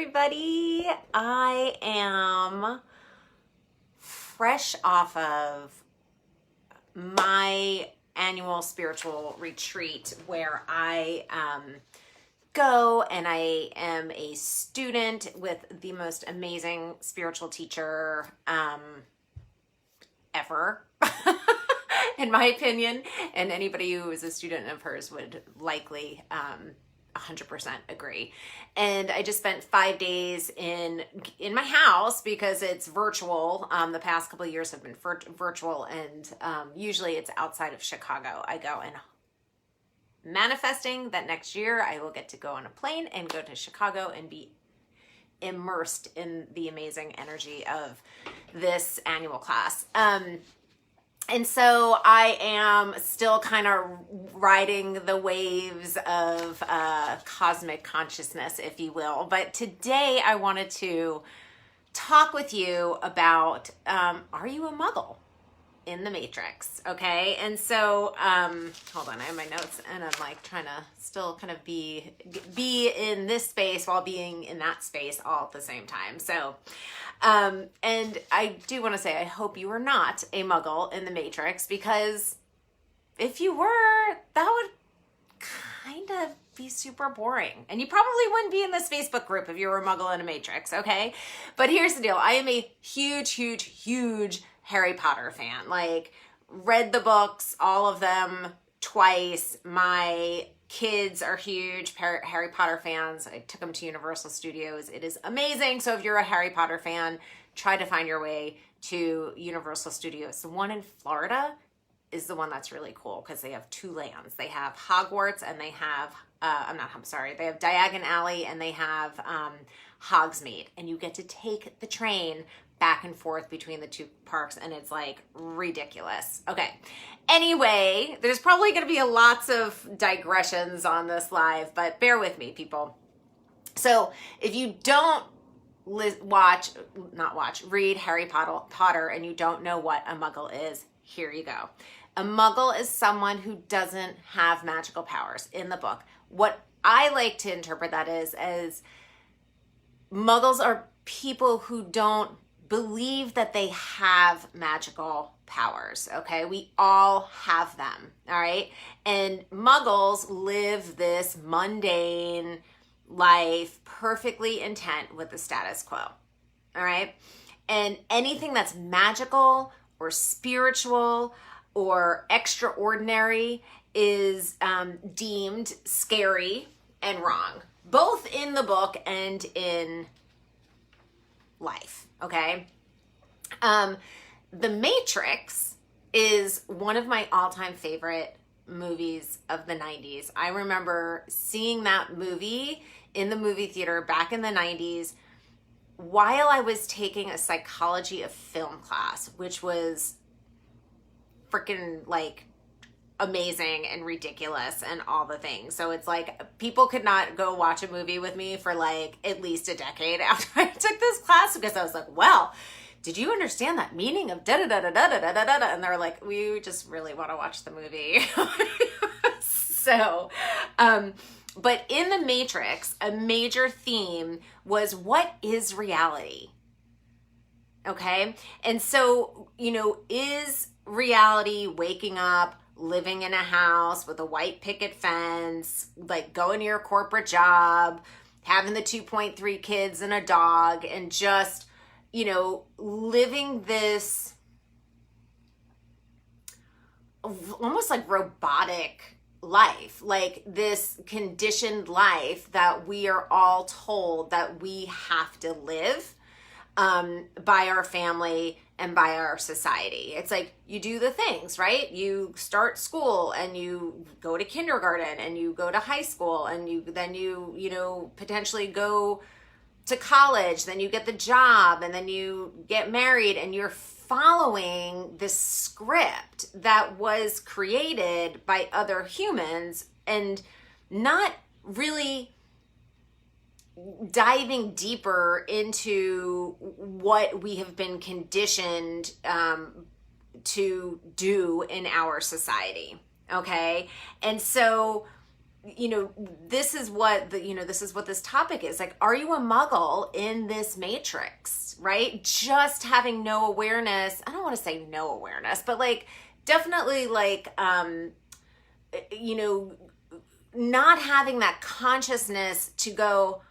everybody. I am fresh off of my annual spiritual retreat where I go and I am a student with the most amazing spiritual teacher ever. In my opinion, and anybody who is a student of hers would likely 100% agree. And I just spent 5 days in my house because it's virtual. The past couple of years have been virtual, and usually it's outside of Chicago. I go and manifesting that next year I will get to go on a plane and go to Chicago and be immersed in the amazing energy of this annual class. And so I am still kind of riding the waves of cosmic consciousness, if you will. But today I wanted to talk with you about, are you a Muggle in the Matrix? Okay. And so, hold on, I have my notes and I'm like trying to still kind of be in this space while being in that space all at the same time. So, and I do want to say, I hope you are not a Muggle in the Matrix, because if you were, that would kind of be super boring. And you probably wouldn't be in this Facebook group if you were a Muggle in a Matrix, okay? But here's the deal. I am a huge, huge, huge Harry Potter fan. Like, read the books, all of them, twice. My kids are huge Harry Potter fans. I took them to Universal Studios. It is amazing. So if you're a Harry Potter fan, try to find your way to Universal Studios. The one in Florida is the one that's really cool because they have two lands. They have Hogwarts and they have, they have Diagon Alley and they have Hogsmeade. And you get to take the train back and forth between the two parks, and it's like ridiculous. Okay. Anyway, there's probably going to be lots of digressions on this live, but bear with me, people. So if you don't read Harry Potter and you don't know what a Muggle is, here you go. A Muggle is someone who doesn't have magical powers in the book. What I like to interpret that is as Muggles are people who don't believe that they have magical powers, okay? We all have them, all right? And Muggles live this mundane life perfectly intent with the status quo, all right? And anything that's magical or spiritual or extraordinary is deemed scary and wrong, both in the book and in life. Okay. The Matrix is one of my all-time favorite movies of the 90s. I remember seeing that movie in the movie theater back in the 90s while I was taking a psychology of film class, which was freaking like amazing and ridiculous and all the things. So it's like people could not go watch a movie with me for like at least a decade after I took this class, because I was like, well, did you understand that meaning of da-da-da-da-da-da-da-da-da? And they're like, we just really want to watch the movie. So, but in the Matrix, a major theme was, what is reality? Okay. And so, is reality waking up, living in a house with a white picket fence, like going to your corporate job, having the 2.3 kids and a dog, and just, living this almost like robotic life, like this conditioned life that we are all told that we have to live by our family and by our society. It's like you do the things, right? You start school and you go to kindergarten and you go to high school and you potentially go to college, then you get the job and then you get married, and you're following this script that was created by other humans and not really diving deeper into what we have been conditioned to do in our society. Okay. And so this is what this topic is. Like, are you a muggle in this matrix, right? Just having no awareness. I don't want to say no awareness, but like, definitely like, not having that consciousness to go,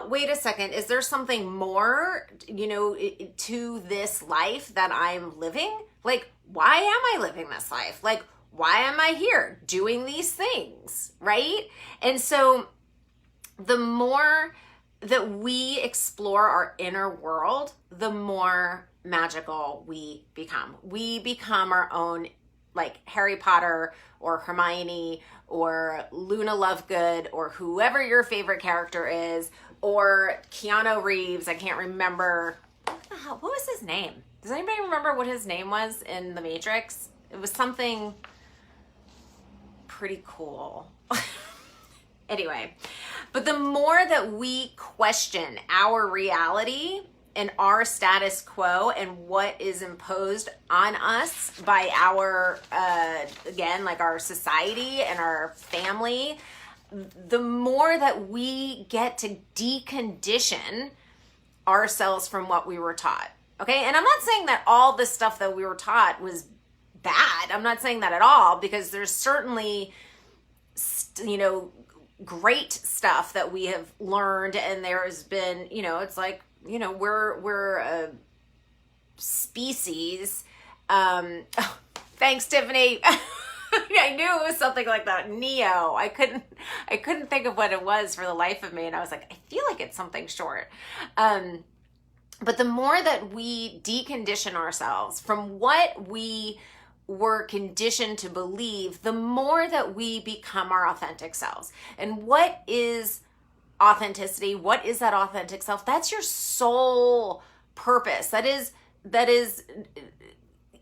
wait a second, is there something more, to this life that I'm living? Like, why am I living this life? Like, why am I here doing these things, right? And so the more that we explore our inner world, the more magical we become. We become our own, like Harry Potter or Hermione or Luna Lovegood or whoever your favorite character is, or Keanu Reeves. I can't remember. What was his name? Does anybody remember what his name was in The Matrix? It was something pretty cool. Anyway, but the more that we question our reality and our status quo and what is imposed on us by our, again, like our society and our family, the more that we get to decondition ourselves from what we were taught. Okay. And I'm not saying that all the stuff that we were taught was bad. I'm not saying that at all, because there's certainly, great stuff that we have learned. And there's been, it's like, we're a species. Thanks, Tiffany. I knew it was something like that. Neo. I couldn't think of what it was for the life of me. And I was like, I feel like it's something short. But the more that we decondition ourselves from what we were conditioned to believe, the more that we become our authentic selves. And what is authenticity? What is that authentic self? That's your soul purpose. That is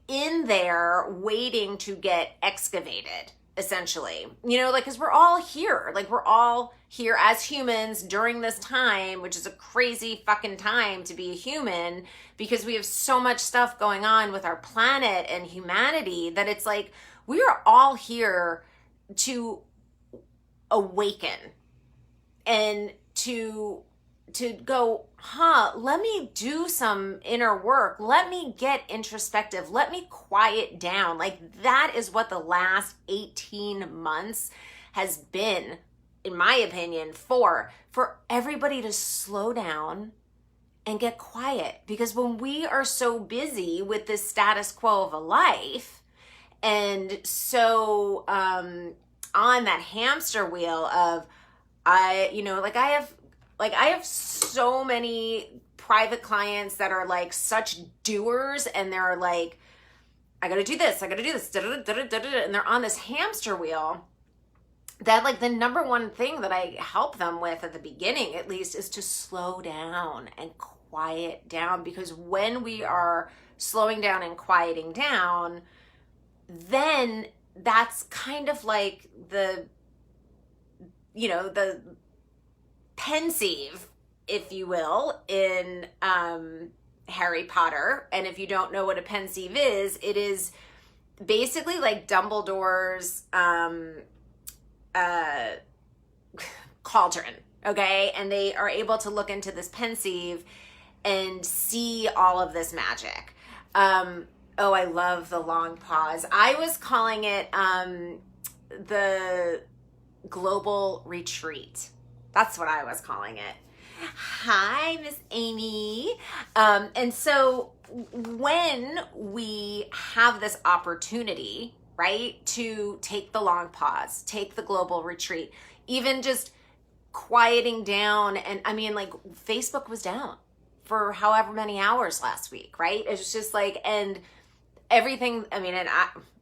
in there waiting to get excavated, essentially. Because we're all here. Like, we're all here as humans during this time, which is a crazy fucking time to be a human, because we have so much stuff going on with our planet and humanity that it's like we are all here to awaken and to go, let me do some inner work. Let me get introspective. Let me quiet down. Like, that is what the last 18 months has been, in my opinion, for everybody to slow down and get quiet. Because when we are so busy with this status quo of a life, and so on that hamster wheel of, I have so many private clients that are like such doers, and they're like, I gotta do this, and they're on this hamster wheel that, like, the number one thing that I help them with at the beginning, at least, is to slow down and quiet down. Because when we are slowing down and quieting down, then that's kind of like the pensieve, if you will, in Harry Potter. And if you don't know what a pensieve is, it is basically like Dumbledore's cauldron, okay? And they are able to look into this pensieve and see all of this magic. I love the long pause. I was calling it the global retreat. That's what I was calling it. Hi, Miss Amy. And so when we have this opportunity, right, to take the long pause, take the global retreat, even just quieting down, and I mean, like, Facebook was down for however many hours last week, right? It's just like, and everything, I mean, and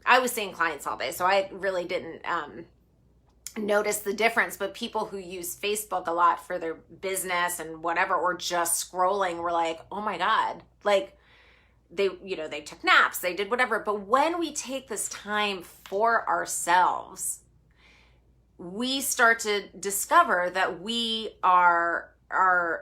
I was seeing clients all day, so I really didn't notice the difference, but people who use Facebook a lot for their business and whatever, or just scrolling, were like, oh my God, like, they took naps, they did whatever. But when we take this time for ourselves, we start to discover that we are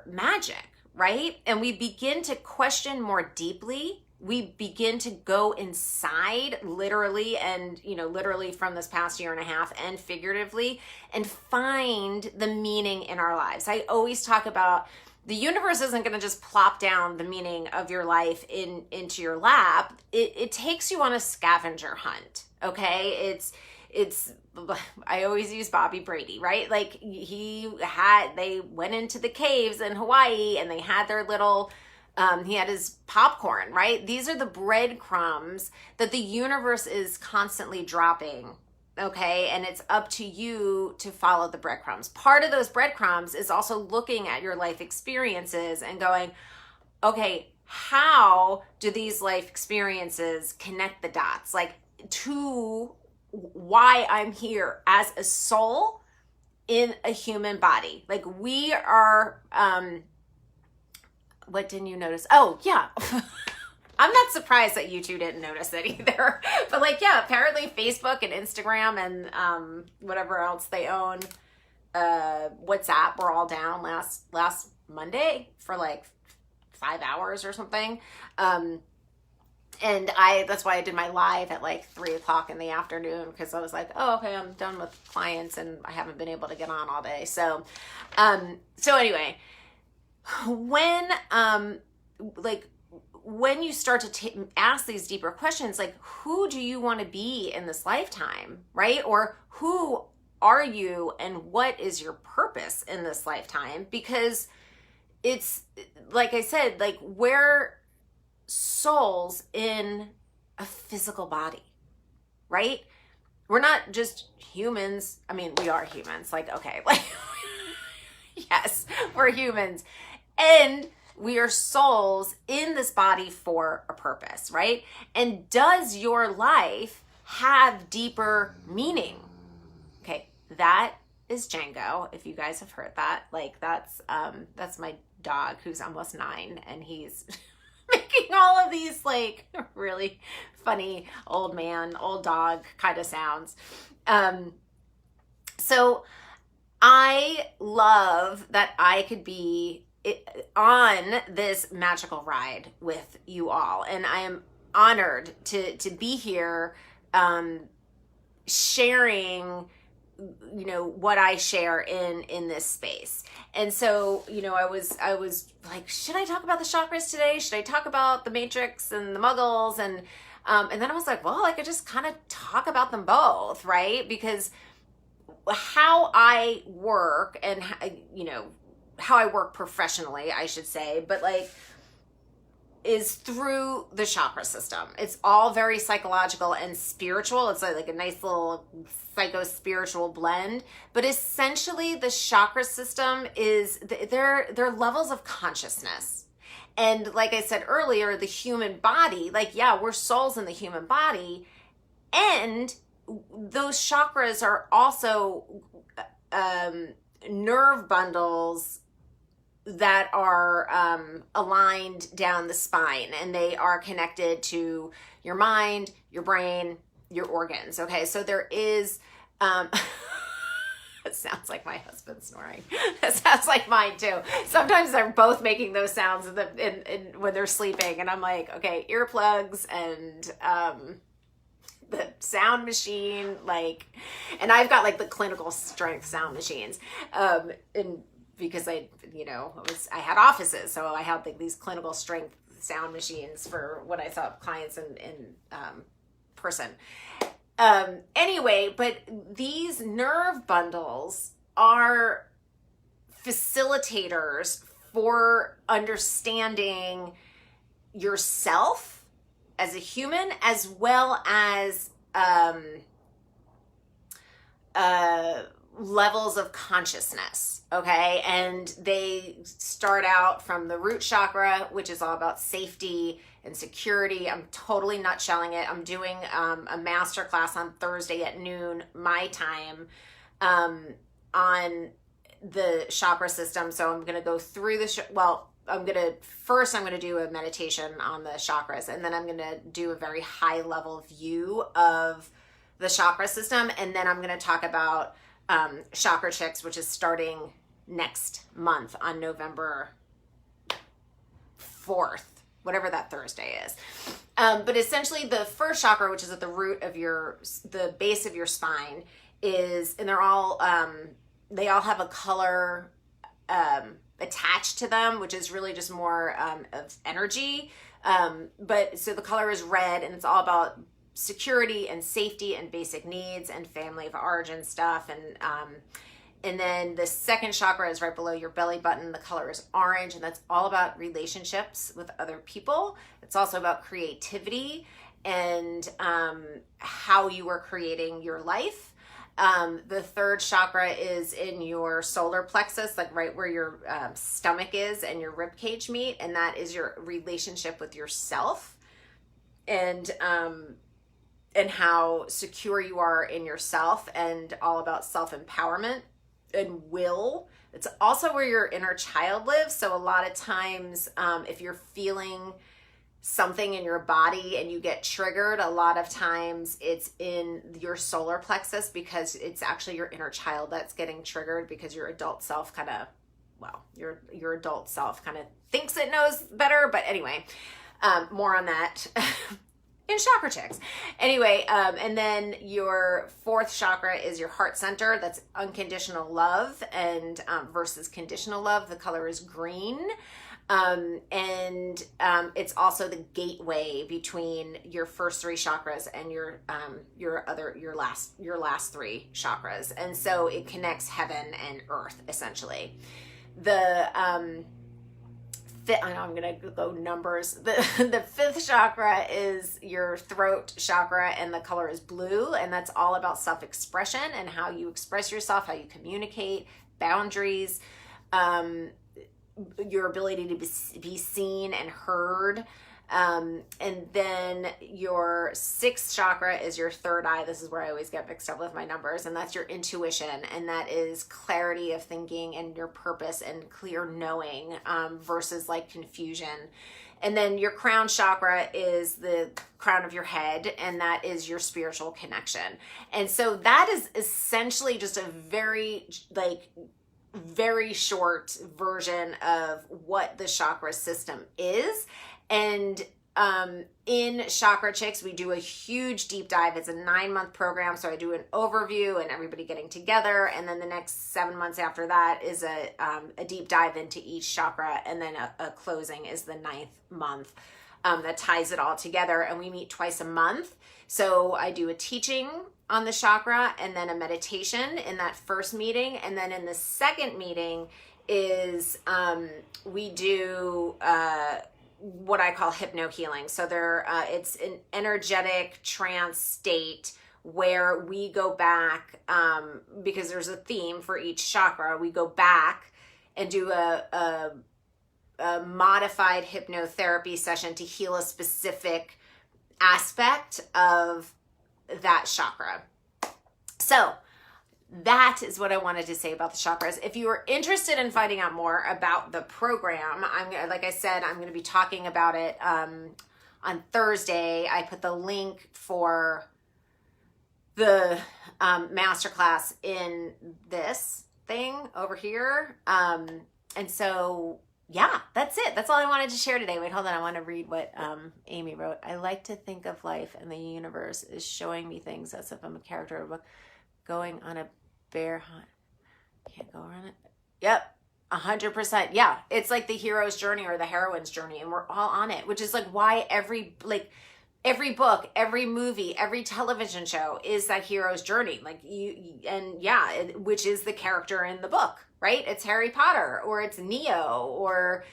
magic, right? And we begin to question more deeply we begin to go inside, literally, and literally from this past year and a half, and figuratively, and find the meaning in our lives. I always talk about the universe isn't going to just plop down the meaning of your life into your lap. It takes you on a scavenger hunt. Okay, it's I always use Bobby Brady, right? Like they went into the caves in Hawaii and they had their little, he had his popcorn, right? These are the breadcrumbs that the universe is constantly dropping, okay? And it's up to you to follow the breadcrumbs. Part of those breadcrumbs is also looking at your life experiences and going, okay, how do these life experiences connect the dots? Like to why I'm here as a soul in a human body. Like we are, what didn't you notice? Oh yeah. I'm not surprised that you two didn't notice it either. But like, yeah, apparently Facebook and Instagram and whatever else they own, WhatsApp were all down last Monday for like 5 hours or something. And that's why I did my live at like 3:00 in the afternoon, because I was like, oh, okay, I'm done with clients and I haven't been able to get on all day. So anyway, when you start to ask these deeper questions, like, who do you want to be in this lifetime, right? Or who are you and what is your purpose in this lifetime? Because it's, like I said, like we're souls in a physical body, right? We're not just humans. I mean, we are humans. Like, okay, like, yes, we're humans. And we are souls in this body for a purpose, right? And does your life have deeper meaning? Okay, that is Django, if you guys have heard that. Like, that's my dog who's almost 9, and he's making all of these like really funny old dog kind of sounds. So I love that I could be on this magical ride with you all, and I am honored to be here, sharing what I share in this space. And so I was like, should I talk about the chakras today? Should I talk about the Matrix and the Muggles? And then I was like, well, I could just kind of talk about them both, right? Because how I work and how I work professionally, I should say, but like, is through the chakra system. It's all very psychological and spiritual. It's like a nice little psycho-spiritual blend. But essentially, the chakra system is, they're levels of consciousness. And like I said earlier, the human body, like, yeah, we're souls in the human body. And those chakras are also nerve bundles that are aligned down the spine, and they are connected to your mind, your brain, your organs. Okay, so there is it sounds like my husband snoring. It sounds like mine too. Sometimes they're both making those sounds when they're sleeping, and I'm like, okay, earplugs and the sound machine, like, and I've got like the clinical strength sound machines, and because I had offices, so I had like these clinical strength sound machines for when I saw clients in person. Anyway, but these nerve bundles are facilitators for understanding yourself as a human, as well as levels of consciousness, okay? And they start out from the root chakra, which is all about safety and security. I'm totally nutshelling it. I'm doing a master class on Thursday at noon my time on the chakra system. So I'm going to go through I'm going to do a meditation on the chakras, and then I'm going to do a very high level view of the chakra system. And then I'm going to talk about Chakra Chicks, which is starting next month on November 4th. whatever that Thursday is. But essentially the first chakra, which is at the root of the base of your spine, is, and they all have a color attached to them, which is really just more of energy. But so the color is red, and it's all about security and safety and basic needs and family of origin stuff. And then the second chakra is right below your belly button. The color is orange, and that's all about relationships with other people. It's also about creativity and how you are creating your life. The third chakra is in your solar plexus, like right where your stomach is and your rib cage meet, and that is your relationship with yourself and how secure you are in yourself, and all about self-empowerment and will. It's also where your inner child lives. So a lot of times, if you're feeling something in your body and you get triggered, a lot of times it's in your solar plexus, because it's actually your inner child that's getting triggered, because your adult self kind of, your adult self kind of thinks it knows better. But anyway, more on that in Chakra Chicks. Anyway, and then your fourth chakra is your heart center. That's unconditional love and versus conditional love. The color is green. And it's also the gateway between your first three chakras and your last three chakras. And so it connects heaven and earth, essentially. I know I'm going to go numbers. The fifth chakra is your throat chakra, and the color is blue, and that's all about self-expression and how you express yourself, how you communicate, boundaries, your ability to be seen and heard. And then your sixth chakra is your third eye. This is where I always get mixed up with my numbers, and that's your intuition, and that is clarity of thinking and your purpose and clear knowing versus like confusion. And then your crown chakra is the crown of your head, and that is your spiritual connection. And so that is essentially just a very short version of what the chakra system is. And in Chakra Chicks, we do a huge deep dive. It's a 9-month program. So I do an overview and everybody getting together. And then the next 7 months after that is a deep dive into each chakra. And then a closing is the 9th month that ties it all together. And we meet twice a month. So I do a teaching on the chakra and then a meditation in that first meeting. And then in the second meeting is we do what I call hypno healing. So it's an energetic trance state where we go back, because there's a theme for each chakra. We go back and do a modified hypnotherapy session to heal a specific aspect of that chakra. So that is what I wanted to say about the chakras. If you are interested in finding out more about the program, like I said, I'm going to be talking about it on Thursday. I put the link for the masterclass in this thing over here. And so, yeah, that's it. That's all I wanted to share today. Wait, hold on. I want to read what Amy wrote. I like to think of life and the universe is showing me things as if I'm a character of a book. Going on a bear hunt. Can't go on it. Yep. 100%. Yeah. It's like the hero's journey or the heroine's journey, and we're all on it, which is like why every book, every movie, every television show is that hero's journey. Like which is the character in the book, right? It's Harry Potter, or it's Neo, or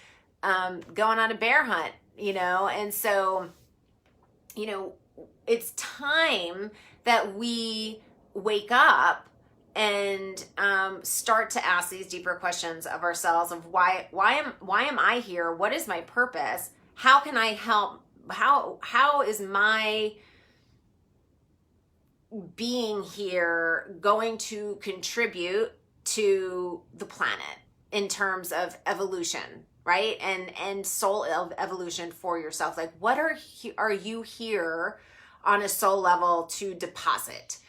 going on a bear hunt, and so, it's time that we wake up and start to ask these deeper questions of ourselves of why am I here? What is my purpose? How can I help? How is my being here going to contribute to the planet in terms of evolution, right? And soul evolution for yourself. Like, what are you here on a soul level to deposit?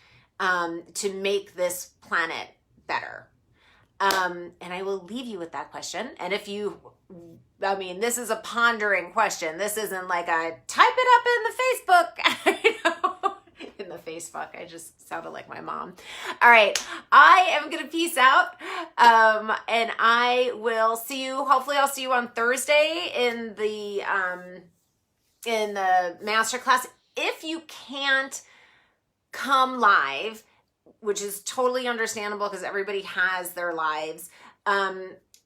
To make this planet better? And I will leave you with that question. And if you I mean, this is a pondering question. This isn't like a type it up in the Facebook. In the Facebook. I just sounded like my mom. All right. I am going to peace out. And I will see you. Hopefully I'll see you on Thursday in the masterclass. If you can't come live, which is totally understandable because everybody has their lives,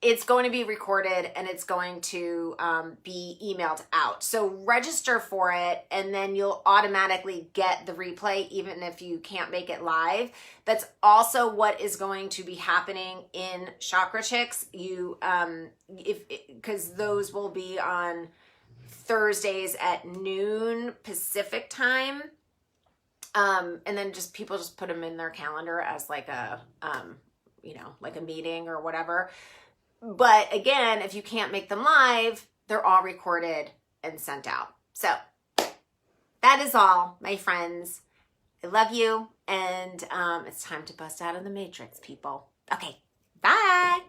it's going to be recorded and it's going to be emailed out. So register for it and then you'll automatically get the replay even if you can't make it live. That's also what is going to be happening in Chakra Chicks. Because those will be on Thursdays at noon Pacific time. And then people just put them in their calendar as like a, like a meeting or whatever. But again, if you can't make them live, they're all recorded and sent out. So that is all, my friends. I love you. And it's time to bust out of the matrix, people. Okay, bye.